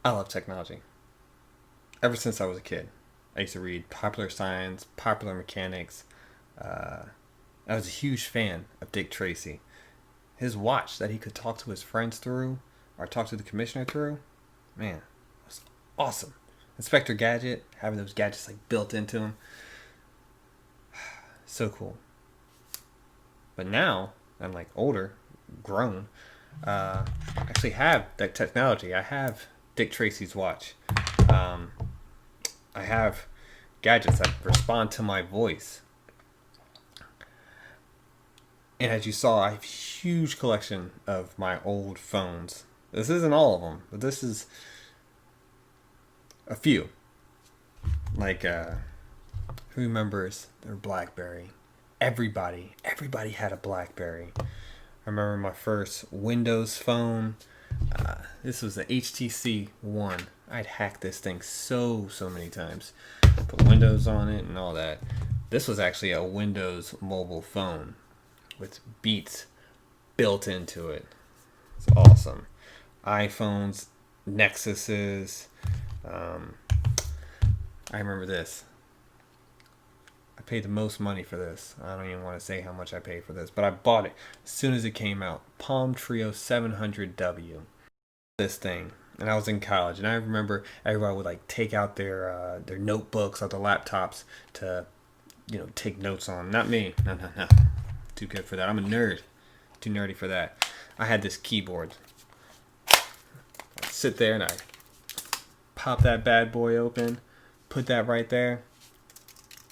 I love technology. Ever since I was a kid, I used to read Popular Science, Popular Mechanics. Uh, I was a huge fan of Dick Tracy. His watch that he could talk to his friends through, or talk to the commissioner through, man, it was awesome. Inspector Gadget, having those gadgets like built into him, so cool. But now I'm like older, grown. I actually have that technology. I have Dick Tracy's watch. Um, I have gadgets that respond to my voice. And as you saw, I have a huge collection of my old phones. This isn't all of them, but this is a few. Like, who remembers their BlackBerry? Everybody had a BlackBerry. I remember my first Windows phone. This was the HTC One. I'd hacked this thing so many times. Put Windows on it and all that. This was actually a Windows mobile phone with Beats built into it. It's awesome. iPhones, Nexuses. Um, I remember this. I paid the most money for this. I don't even want to say how much I paid for this, but I bought it as soon as it came out. Palm Trio 700W. This thing, and I was in college, and I remember everybody would like take out their notebooks or their laptops to take notes on. Not me. No. Too good for that. I'm a nerd. Too nerdy for that. I had this keyboard. I'd sit there and I pop that bad boy open, put that right there,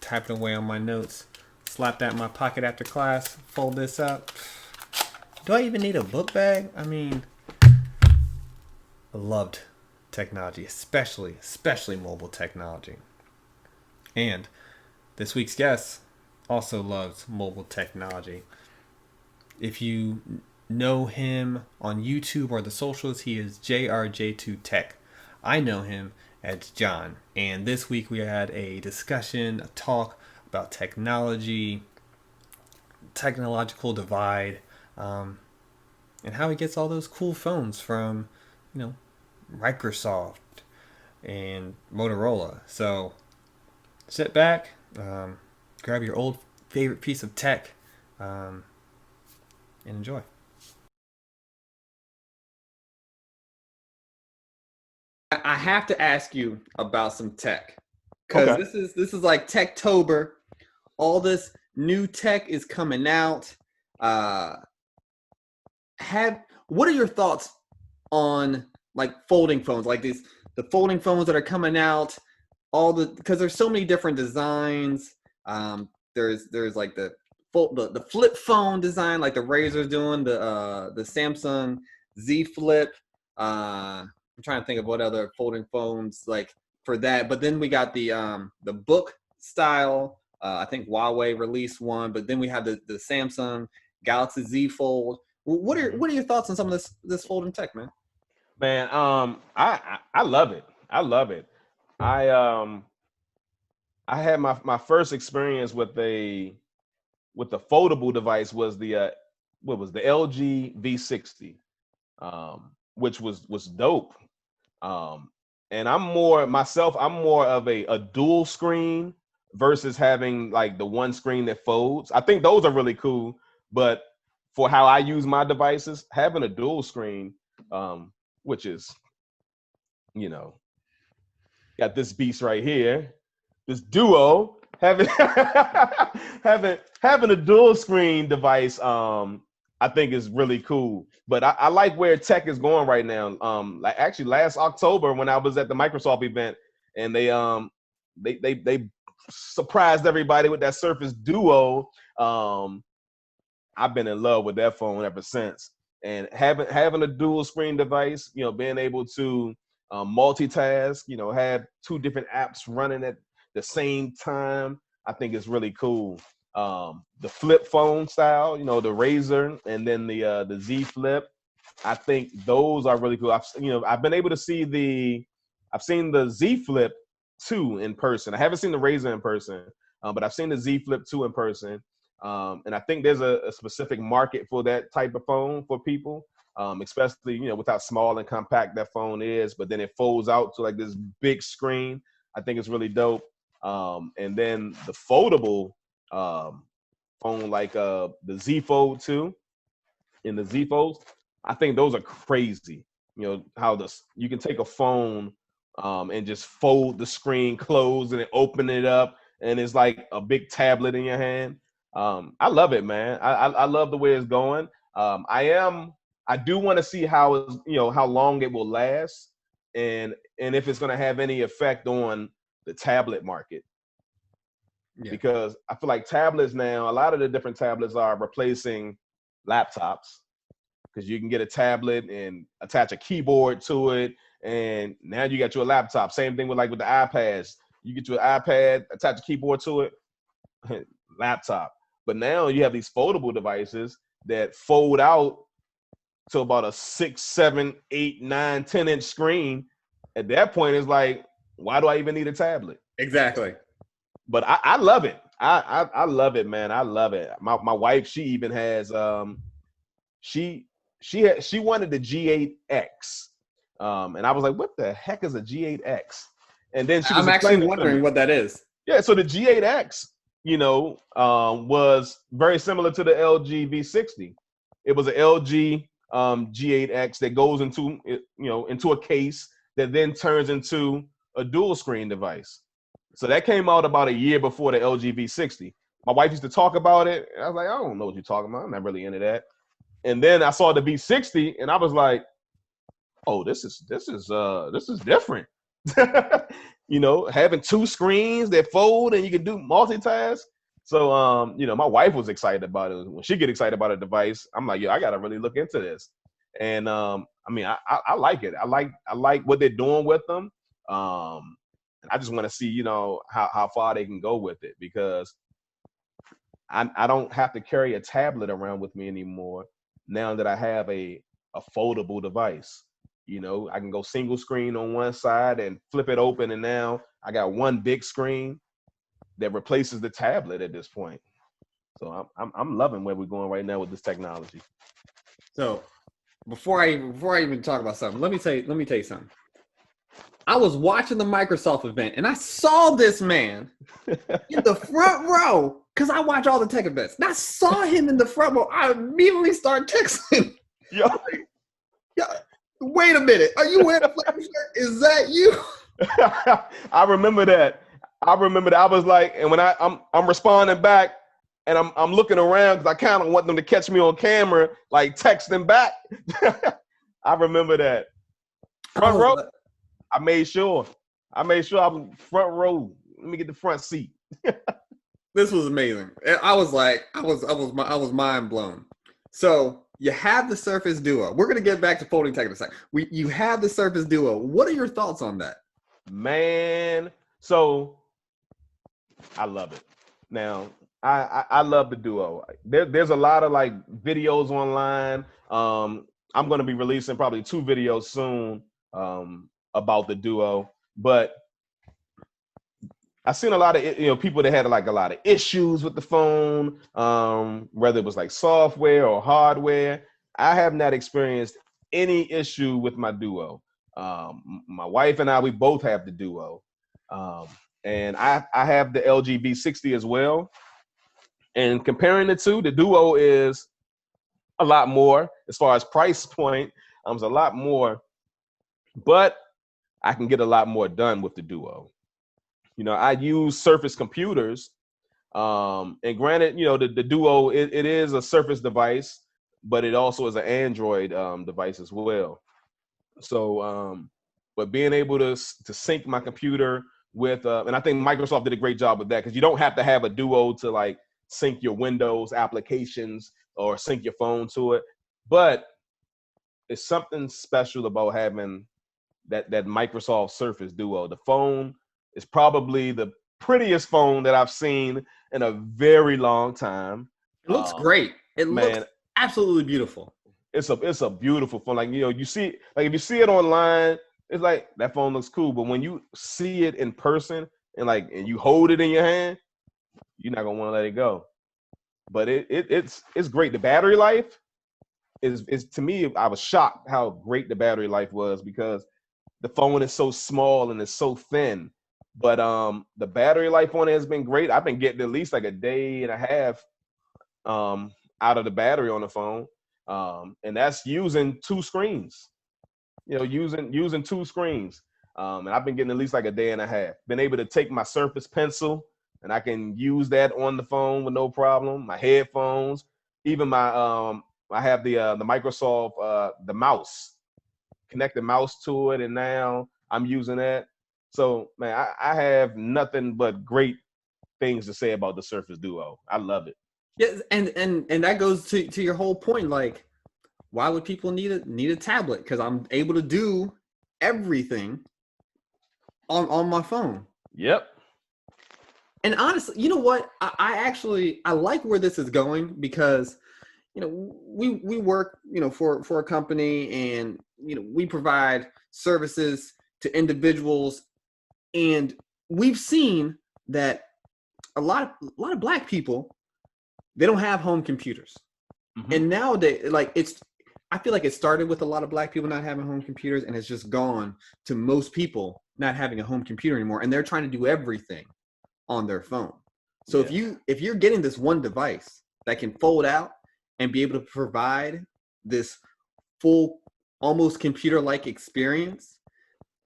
typing away on my notes, slap that in my pocket after class, fold this up. Do I even need a book bag? I mean, I loved technology, especially mobile technology. And this week's guest also loves mobile technology. If you know him on YouTube or the socials, he is JRJ2Tech. I know him as John. And this week we had a discussion, a talk about technology, technological divide, and how he gets all those cool phones from, you know, Microsoft and Motorola. So sit back, grab your old favorite piece of tech, and enjoy. I have to ask you about some tech because Okay. this is like Techtober. All this new tech is coming out. Uh, have what are your thoughts on like folding phones, like these the folding phones that are coming out? All the because there's so many different designs. There's like the flip phone design, like the Razer's doing the Samsung Z Flip. I'm trying to think of what other folding phones like for that. But then we got the book style. I think Huawei released one, but then we have the Samsung Galaxy Z Fold. hmm What are your thoughts on some of this folding tech, man? Man, I love it. I love it. I um I had my first experience with the foldable device was the what was the LG V60, which was dope. Um, and I'm more of a dual screen versus having like the one screen that folds. I think those are really cool, but for how I use my devices, having a dual screen, which is you know got this beast right here, this duo having having a dual screen device. I think is really cool. But I like where tech is going right now. Like actually last October when I was at the Microsoft event and they surprised everybody with that Surface Duo. I've been in love with that phone ever since. And having a dual screen device, being able to multitask, have two different apps running at the same time, I think is really cool. The flip phone style, the Razor, and then the Z Flip. I think those are really cool. I've been able to see I've seen the Z Flip 2 in person. I haven't seen the Razor in person, but I've seen the Z Flip 2 in person. And I think there's a specific market for that type of phone for people. especially, with how small and compact that phone is, but then it folds out to like this big screen. I think it's really dope. And then the foldable phone, like the Z Fold 2 and the Z Folds, I think those are crazy. How you can take a phone and just fold the screen closed and then open it up, and it's like a big tablet in your hand. I love it, man. I love the way it's going. I do want to see how long it will last, and if it's going to have any effect on the tablet market. Yeah. Because I feel like tablets now, a lot of the different tablets are replacing laptops, because you can get a tablet and attach a keyboard to it, and now you got your laptop. Same thing with the iPads. You get your iPad, attach a keyboard to it, laptop. But now you have these foldable devices that fold out to about a 6, 7, 8, 9, 10-inch screen. At that point, it's like, why do I even need a tablet? Exactly. But I love it. I love it, man. I love it. My wife, she even has she wanted the G8X, and I was like, what the heck is a G8X? And then I'm actually wondering what that is. Yeah, so the G8X, was very similar to the LG V60. It was an LG G8X that goes into a case that then turns into a dual screen device. So that came out about a year before the LG V60. My wife used to talk about it, and I was like, I don't know what you're talking about. I'm not really into that. And then I saw the V60, and I was like, oh, this is different. Having two screens that fold and you can do multitask. So, my wife was excited about it. When she get excited about a device, I'm like, I got to really look into this. And I like it. I like what they're doing with them. And I just want to see, how far they can go with it, because I don't have to carry a tablet around with me anymore now that I have a foldable device. I can go single screen on one side and flip it open, and now I got one big screen that replaces the tablet at this point. So I'm loving where we're going right now with this technology. So before I even talk about something, let me tell you something. I was watching the Microsoft event, and I saw this man in the front row, because I watch all the tech events. And I saw him in the front row. I immediately started texting. Yo. Wait a minute. Are you wearing a Flash shirt? Is that you? I remember that. I was like, and when I'm responding back, and I'm looking around, because I kind of want them to catch me on camera, like texting back. I remember that. Front row. I made sure I'm front row. Let me get the front seat. This was amazing. I was mind blown. So you have the Surface Duo. We're gonna get back to folding tech in a second. You have the Surface Duo. What are your thoughts on that? Man, so I love it. Now, I love the Duo. There's a lot of videos online. I'm gonna be releasing probably 2 videos soon about the Duo, but I've seen a lot of people that had a lot of issues with the phone, whether it was software or hardware. I have not experienced any issue with my Duo. My wife and we both have the Duo, and I have the LG V60 as well. And comparing the two, the Duo is a lot more as far as price point. It's a lot more, but I can get a lot more done with the Duo. I use Surface computers, and granted, the Duo, it is a Surface device, but it also is an Android device as well. So, but being able to sync my computer with, and I think Microsoft did a great job with that, because you don't have to have a Duo to sync your Windows applications or sync your phone to it. But it's something special about having that Microsoft Surface Duo. The phone is probably the prettiest phone that I've seen in a very long time. It looks great. It looks absolutely beautiful. It's a beautiful phone. You see, if you see it online, it's like that phone looks cool. But when you see it in person and you hold it in your hand, you're not gonna want to let it go. But it's great. The battery life is to me, I was shocked how great the battery life was because the phone is so small and it's so thin. But the battery life on it has been great. I've been getting at least like a day and a half out of the battery on the phone, and that's using two screens. Using two screens, and I've been getting at least like a day and a half. Been able to take my Surface Pencil and I can use that on the phone with no problem. My headphones, even my I have the Microsoft the mouse, connect the mouse to it, and now I'm using that. So man, I have nothing but great things to say about the Surface Duo. I love it. Yeah, and that goes to your whole point. Like, why would people need a tablet? Because I'm able to do everything on my phone. Yep. And honestly, you know what? I like where this is going because we work for a company, and we provide services to individuals, and we've seen that a lot of Black people, they don't have home computers. Mm-hmm. And nowadays, like, I feel like it started with a lot of Black people not having home computers, and it's just gone to most people not having a home computer anymore, and they're trying to do everything on their phone. So Yeah. if you're getting this one device that can fold out and be able to provide this full, almost computer-like experience,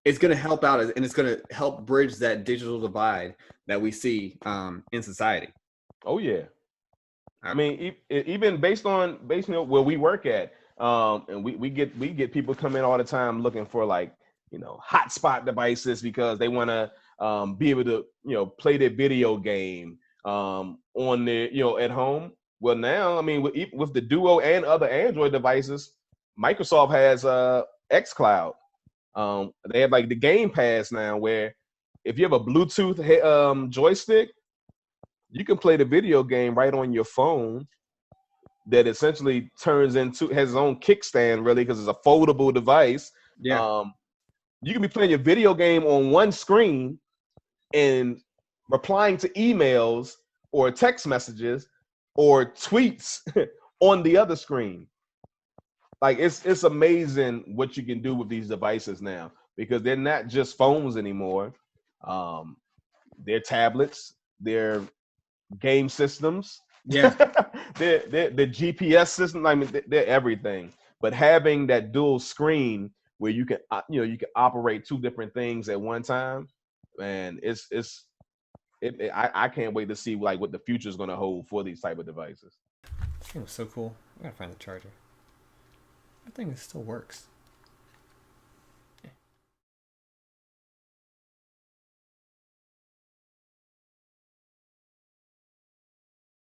it's going to help out, and it's going to help bridge that digital divide that we see in society. Oh yeah. I mean, even based on where we work at, and we get people come in all the time looking for like hotspot devices because they want to be able to play their video game on their at home. Well, now I mean with the Duo and other Android devices, Microsoft has xCloud. They have like the Game Pass now, where if you have a Bluetooth joystick, you can play the video game right on your phone. That essentially has its own kickstand, really, because it's a foldable device. Yeah. You can be playing your video game on one screen and replying to emails or text messages or tweets on the other screen. Like it's amazing what you can do with these devices now, because they're not just phones anymore. They're tablets, they're game systems, Yeah. they're GPS system. I mean, they're everything. But having that dual screen where you can you can operate two different things at one time, man, I can't wait to see like what the future is going to hold for these type of devices. This thing was so cool. I gotta find the charger. That thing still works.